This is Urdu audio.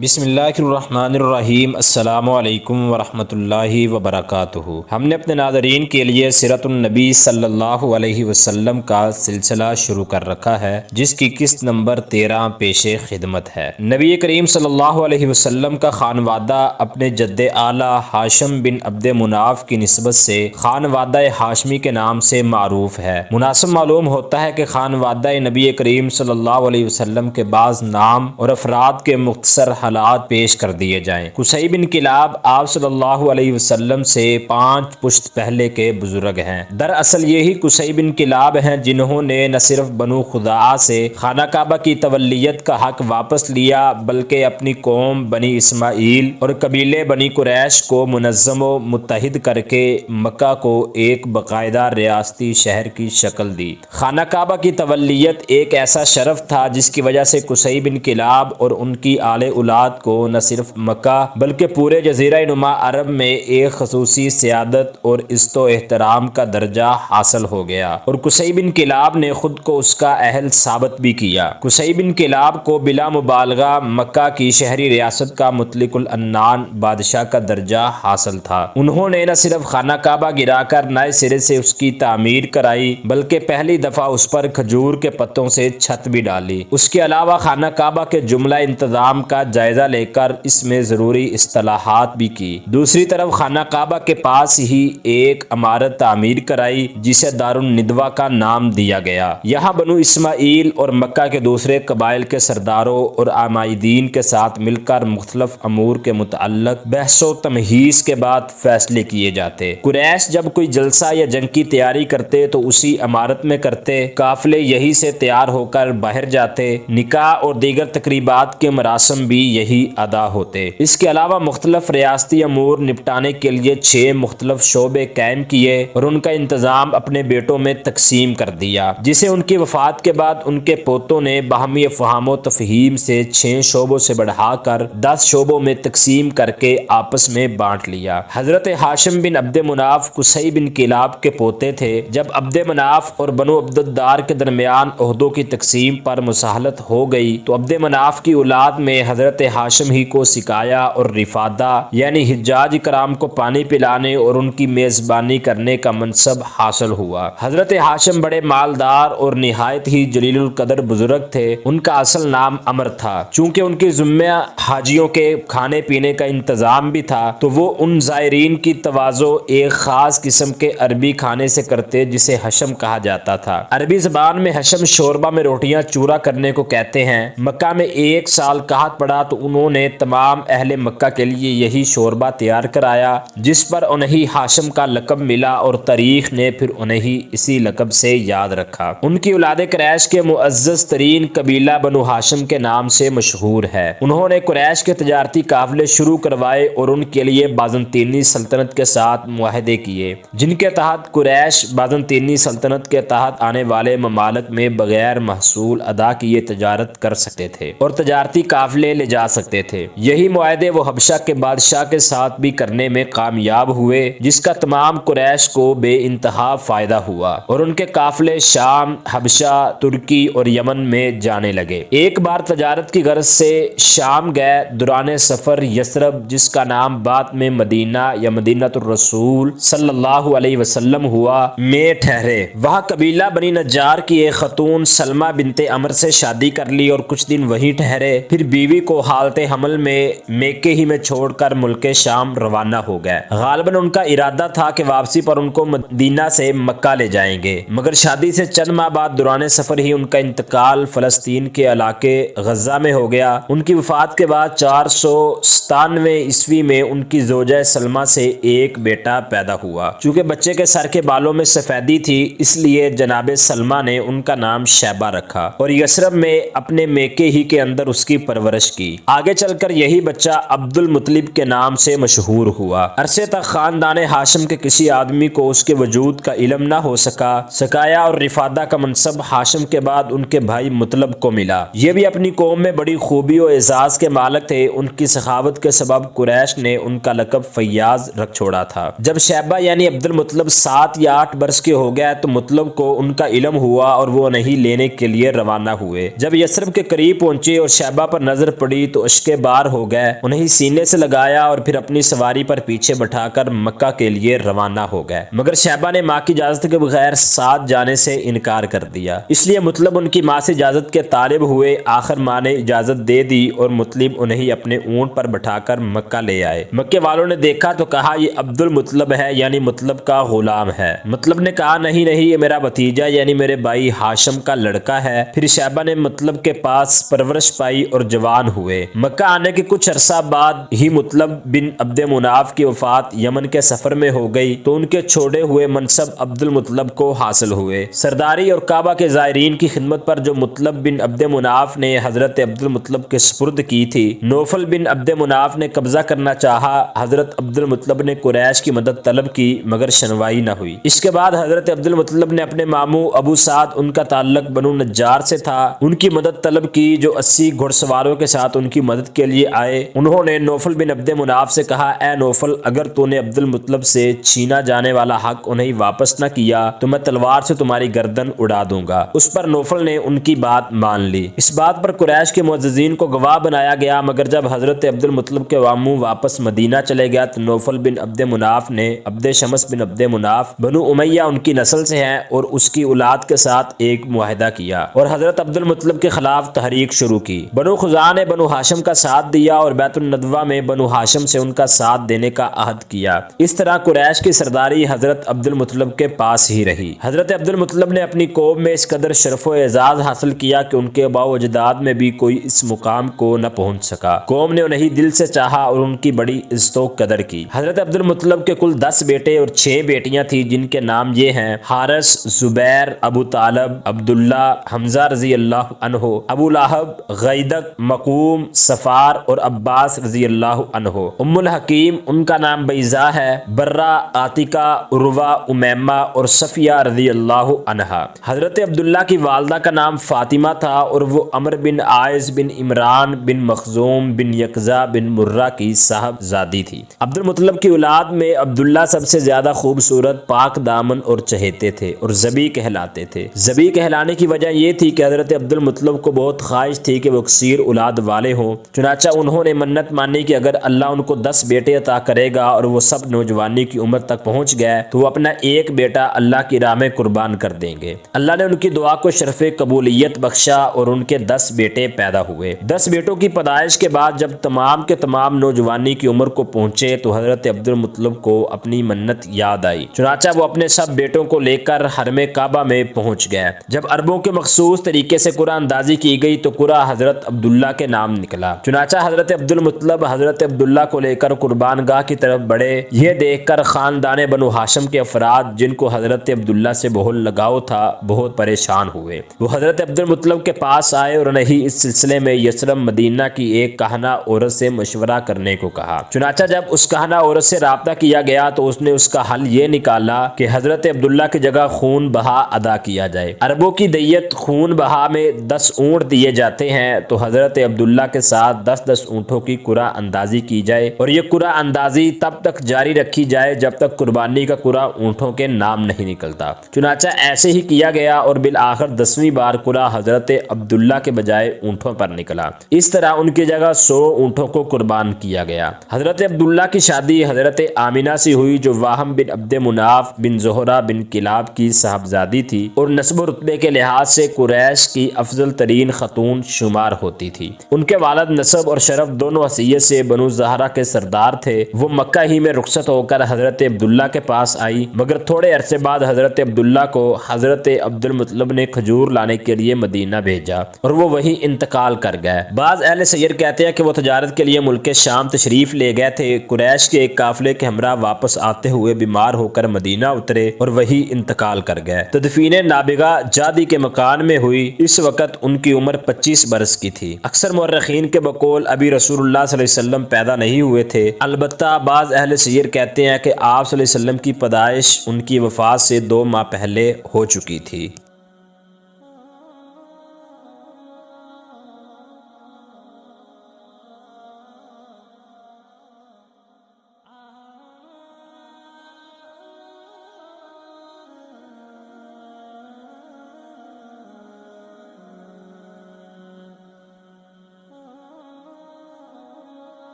بسم اللہ الرحمن الرحیم۔ السلام علیکم ورحمۃ اللہ وبرکاتہ۔ ہم نے اپنے ناظرین کے لیے سیرت النبی صلی اللہ علیہ وسلم کا سلسلہ شروع کر رکھا ہے، جس کی قسط نمبر 13 پیش خدمت ہے۔ نبی کریم صلی اللہ علیہ وسلم کا خانوادہ اپنے جد اعلیٰ ہاشم بن عبد مناف کی نسبت سے خانوادہ ہاشمی کے نام سے معروف ہے۔ مناسب معلوم ہوتا ہے کہ خانوادہ نبی کریم صلی اللہ علیہ وسلم کے بعض نام اور افراد کے مختصر حالات پیش کر دیے جائیں۔ قصی بن کلاب آپ صلی اللہ علیہ وسلم سے 5 پشت پہلے کے بزرگ ہیں۔ دراصل یہی قصی بن کلاب ہیں جنہوں نے نہ صرف بنو خزاعہ سے خانہ کعبہ کی تولیت کا حق واپس لیا، بلکہ اپنی قوم بنی اسماعیل اور قبیلے بنی قریش کو منظم و متحد کر کے مکہ کو ایک باقاعدہ ریاستی شہر کی شکل دی۔ خانہ کعبہ کی تولیت ایک ایسا شرف تھا جس کی وجہ سے قصی بن کلاب اور ان کی آل اولاد کو نہ صرف مکہ بلکہ پورے جزیرہ نما عرب میں ایک خصوصی سیادت اور عزت و احترام کا درجہ حاصل ہو گیا، اور قصی بن کلاب نے خود کو اس کا اہل ثابت بھی کیا۔ قصی بن کلاب کو بلا مبالغہ مکہ کی شہری ریاست کا مطلق العنان بادشاہ کا درجہ حاصل تھا۔ انہوں نے نہ صرف خانہ کعبہ گرا کر نئے سرے سے اس کی تعمیر کرائی، بلکہ پہلی دفعہ اس پر کھجور کے پتوں سے چھت بھی ڈالی۔ اس کے علاوہ خانہ کعبہ کے جملہ انتظام کا جائزہ لے کر اس میں ضروری اصلاحات بھی کی۔ دوسری طرف خانہ کعبہ کے پاس ہی ایک عمارت تعمیر کرائی جسے دار الندوہ کا نام دیا گیا۔ یہاں بنو اسماعیل اور مکہ کے دوسرے قبائل کے سرداروں اور عمائدین کے ساتھ مل کر مختلف امور کے متعلق بحث و تمہیز کے بعد فیصلے کیے جاتے۔ قریش جب کوئی جلسہ یا جنگ کی تیاری کرتے تو اسی عمارت میں کرتے، قافلے یہی سے تیار ہو کر باہر جاتے، نکاح اور دیگر تقریبات کے مراسم بھی یہی ادا ہوتے۔ اس کے علاوہ مختلف ریاستی امور نپٹانے کے لیے 6 مختلف شعبے قائم کیے اور ان کا انتظام اپنے بیٹوں میں تقسیم کر دیا، جسے ان کی وفات کے بعد ان کے پوتوں نے باہمی افہام و تفہیم سے 6 شعبوں سے بڑھا کر 10 شعبوں میں تقسیم کر کے آپس میں بانٹ لیا۔ حضرت ہاشم بن عبد مناف قصی بن کلاب کے پوتے تھے۔ جب عبد مناف اور بنو عبد الدار کے درمیان عہدوں کی تقسیم پر مساہلت ہو گئی تو عبد مناف کی اولاد میں حضرت ہاشم ہی کو سقایا اور رفادہ یعنی حجاج کرام کو پانی پلانے اور ان کی میزبانی کرنے کا منصب حاصل ہوا۔ حضرت ہاشم بڑے مالدار اور نہایت ہی جلیل القدر بزرگ تھے۔ ان کا اصل نام عمر تھا۔ چونکہ ان کے ذمہ حاجیوں کے کھانے پینے کا انتظام بھی تھا تو وہ ان زائرین کی تواضع ایک خاص قسم کے عربی کھانے سے کرتے جسے حشم کہا جاتا تھا۔ عربی زبان میں حشم شوربہ میں روٹیاں چورا کرنے کو کہتے ہیں۔ مکہ میں 1 سال قحط پڑا تو انہوں نے تمام اہل مکہ کے لیے یہی شوربہ تیار کرایا، جس پر انہیں ہاشم کا لقب ملا اور تاریخ نے پھر انہیں اسی لقب سے یاد رکھا۔ ان کی اولاد قریش کے معزز ترین قبیلہ بنو ہاشم کے نام سے مشہور ہے۔ انہوں نے قریش کے تجارتی قافلے شروع کروائے اور ان کے لیے بازنطینی سلطنت کے ساتھ معاہدے کیے، جن کے تحت قریش بازنطینی سلطنت کے تحت آنے والے ممالک میں بغیر محصول ادا کیے تجارت کر سکتے تھے اور تجارتی قافلے لے جا سکتے تھے۔ یہی معاہدے وہ حبشہ کے بادشاہ کے ساتھ بھی کرنے میں کامیاب ہوئے، جس کا تمام قریش کو بے انتہا فائدہ ہوا اور ان کے قافلے شام، حبشہ، ترکی اور یمن میں جانے لگے۔ ایک بار تجارت کی غرض سے شام گئے۔ دوران سفر یثرب، جس کا نام بعد میں مدینہ یا مدینہ الرسول صلی اللہ علیہ وسلم ہوا، میں ٹھہرے۔ وہاں قبیلہ بنی نجار کی ایک خاتون سلمہ بنت عمر سے شادی کر لی اور کچھ دن وہیں ٹھہرے، پھر بیوی کو حالت حمل میں میکے ہی میں چھوڑ کر ملک شام روانہ ہو گئے۔ غالباً ان کا ارادہ تھا کہ واپسی پر ان کو مدینہ سے مکہ لے جائیں گے، مگر شادی سے چند ماہ بعد دوران سفر ہی ان کا انتقال فلسطین کے علاقے غزہ میں ہو گیا۔ ان کی وفات کے بعد 497 عیسوی میں ان کی زوجہ سلمہ سے ایک بیٹا پیدا ہوا۔ چونکہ بچے کے سر کے بالوں میں سفیدی تھی، اس لیے جناب سلمہ نے ان کا نام شیبہ رکھا اور یثرب میں اپنے میکے ہی کے اندر اس کی پرورش کی۔ آگے چل کر یہی بچہ عبد المطلب کے نام سے مشہور ہوا۔ عرصے تک خاندان ہاشم کے کسی آدمی کو اس کے وجود کا علم نہ ہو سکا۔ سقایا اور رفادہ کا منصب ہاشم کے بعد ان کے بھائی مطلب کو ملا۔ یہ بھی اپنی قوم میں بڑی خوبی و اعزاز کے مالک تھے۔ ان کی سخاوت کے سبب قریش نے ان کا لقب فیاض رکھ چھوڑا تھا۔ جب شیبہ یعنی عبد المطلب 7 یا 8 برس کے ہو گئے تو مطلب کو ان کا علم ہوا اور وہ انہیں لینے کے لیے روانہ ہوئے۔ جب یثرب کے قریب پہنچے اور شیبہ پر نظر پڑی ہوئی تو اشکے بار ہو گئے، انہیں سینے سے لگایا اور پھر اپنی سواری پر پیچھے بٹھا کر مکہ کے لیے روانہ ہو گئے، مگر شیبہ نے ماں کی اجازت کے بغیر ساتھ جانے سے انکار کر دیا، اس لیے مطلب ان کی ماں سے اجازت کے طالب ہوئے۔ آخر ماں نے اجازت دے دی اور مطلب انہیں اپنے اونٹ پر بٹھا کر مکہ لے آئے۔ مکے والوں نے دیکھا تو کہا یہ عبد المطلب ہے، یعنی مطلب کا غلام ہے۔ مطلب نے کہا نہیں نہیں، یہ میرا بھتیجا یعنی میرے بھائی ہاشم کا لڑکا ہے۔ پھر شیبہ نے مطلب کے پاس پرورش پائی اور جوان ہوئے۔ مکہ آنے کے کچھ عرصہ بعد ہی مطلب بن عبد مناف کی وفات یمن کے سفر میں ہو گئی تو ان کے چھوڑے ہوئے منصب عبد المطلب کو حاصل ہوئے۔ سرداری اور کعبہ کے زائرین کی خدمت پر جو مطلب بن عبد مناف نے حضرت عبد المطلب کے سپرد کی تھی، نوفل بن عبد مناف نے قبضہ کرنا چاہا۔ حضرت عبد المطلب نے قریش کی مدد طلب کی مگر شنوائی نہ ہوئی۔ اس کے بعد حضرت عبد المطلب نے اپنے ماموں ابو سعد، ان کا تعلق بنو نجار سے تھا، ان کی مدد طلب کی جو 80 گھڑ سواروں کے ساتھ ان کی مدد کے لیے آئے۔ انہوں نے نوفل بن عبد مناف سے کہا اے نوفل، اگر تو نے عبد المطلب سے چھینا جانے والا حق انہیں واپس نہ کیا تو میں تلوار سے تمہاری گردن اڑا دوں گا۔ اس پر نوفل نے ان کی بات مان لی۔ اس بات پر قریش کے معززین کو گواہ بنایا گیا، مگر جب حضرت عبد المطلب کے ماموں واپس مدینہ چلے گیا تو نوفل بن عبد مناف نے عبد شمس بن عبد مناف بنو امیہ ان کی نسل سے ہیں اور اس کی اولاد کے ساتھ ایک معاہدہ کیا اور حضرت عبد المطلب کے خلاف تحریک شروع کی۔ بنو خزاعہ نے بنو ہاشم کا ساتھ دیا اور بیت الندوہ میں بنو ہاشم سے ان کا ساتھ دینے کا عہد کیا۔ اس طرح قریش کی سرداری حضرت عبد المطلب کے پاس ہی رہی۔ حضرت عبد المطلب نے اپنی قوم میں اس قدر شرف و اعزاز حاصل کیا کہ ان کے آباء و اجداد میں بھی کوئی اس مقام کو نہ پہنچ سکا۔ قوم نے انہیں دل سے چاہا اور ان کی بڑی عزت و قدر کی۔ حضرت عبد المطلب کے کل 10 بیٹے اور 6 بیٹیاں تھیں جن کے نام یہ ہیں: حارث، زبیر، ابو طالب، عبداللہ، حمزہ رضی اللہ عنہ، ابو لہب، غیدق، مقوم، صفار اور عباس رضی اللہ عنہ۔ ام الحکیم ان کا نام بیضا ہے، برہ، عاتقہ، عروہ، امیمہ اور صفیہ رضی اللہ عنہا۔ حضرت عبداللہ کی والدہ کا نام فاطمہ تھا اور وہ عمر بن عائض بن عمران بن مخزوم بن یقظہ بن مرہ کی صاحب زادی تھی۔ عبد المطلب کی اولاد میں عبداللہ سب سے زیادہ خوبصورت، پاک دامن اور چہیتے تھے اور ذبی کہلاتے تھے۔ ذبی کہلانے کی وجہ یہ تھی کہ حضرت عبد المطلب کو بہت خواہش تھی کہ وہ کثیر اولاد والے ہوں، چنانچہ انہوں نے منت مانی کہ اگر اللہ ان کو 10 بیٹے عطا کرے گا اور وہ سب نوجوانی کی عمر تک پہنچ گئے تو وہ اپنا ایک بیٹا اللہ کی راہ میں قربان کر دیں گے۔ اللہ نے ان کی دعا کو شرف قبولیت بخشا اور ان کے 10 بیٹے پیدا ہوئے۔ 10 بیٹوں کی پیدائش کے بعد جب تمام کے تمام نوجوانی کی عمر کو پہنچے تو حضرت عبد المطلب کو اپنی منت یاد آئی، چنانچہ وہ اپنے سب بیٹوں کو لے کر حرم کعبہ میں پہنچ گئے۔ جب عربوں کے مخصوص طریقے سے قرآن اندازی کی گئی تو قرآن حضرت عبداللہ کے نام نکلا، چنانچہ حضرت عبد المطلب حضرت عبداللہ کو لے کر قربان گاہ کی طرف بڑھے۔ یہ دیکھ کر خاندان بنو ہاشم کے افراد جن کو حضرت عبداللہ سے بہت لگاؤ تھا بہت پریشان ہوئے۔ وہ حضرت عبد المطلب کے پاس آئے اور انہیں اس سلسلے میں یثرب مدینہ کی ایک کہنہ عورت سے مشورہ کرنے کو کہا۔ چنانچہ جب اس کہنہ عورت سے رابطہ کیا گیا تو اس نے اس کا حل یہ نکالا کہ حضرت عبداللہ کی جگہ خون بہا ادا کیا جائے۔ عربوں کی دیت خون بہا میں 10 اونٹ دیے جاتے ہیں تو حضرت عبداللہ کے ساتھ 10 اونٹوں کی قرعہ اندازی کی جائے اور یہ قرعہ اندازی تب تک جاری رکھی جائے جب تک قربانی کا قرعہ اونٹوں کے نام نہیں نکلتا۔ چنانچہ ایسے ہی کیا گیا اور بالآخر 10ویں بار قرعہ حضرت عبداللہ کے بجائے اونٹوں پر نکلا۔ اس طرح ان کی جگہ 100 اونٹوں کو قربان کیا گیا۔ حضرت عبداللہ کی شادی حضرت آمینہ سے ہوئی جو واہم بن عبد مناف بن زہرہ بن کلاب کی صاحبزادی تھی اور نسب و رتبے کے لحاظ سے قریش کی افضل ترین خاتون شمار ہوتی تھی۔ ان کے والد نسب اور شرف دونوں حیثیت سے بنو زہرہ کے سردار تھے۔ وہ مکہ ہی میں رخصت ہو کر حضرت عبداللہ کے پاس آئی، مگر تھوڑے عرصے بعد حضرت عبداللہ کو حضرت عبد المطلب نے کھجور لانے کے لیے مدینہ بھیجا اور وہ وہیں انتقال کر گئے۔ بعض اہل سیر کہتے ہیں کہ وہ تجارت کے لیے ملک شام تشریف لے گئے تھے۔ قریش کے ایک قافلے کے ہمراہ واپس آتے ہوئے بیمار ہو کر مدینہ اترے اور وہی انتقال کر گئے۔ تدفین نابغہ جادی کے مکان میں ہوئی۔ اس وقت ان کی عمر 25 برس کی تھی۔ اکثر مورخین کے بقول ابھی رسول اللہ صلی اللہ علیہ وسلم پیدا نہیں ہوئے تھے، البتہ بعض اہل سیر کہتے ہیں کہ آپ صلی اللہ علیہ وسلم کی پیدائش ان کی وفات سے 2 ماہ پہلے ہو چکی تھی۔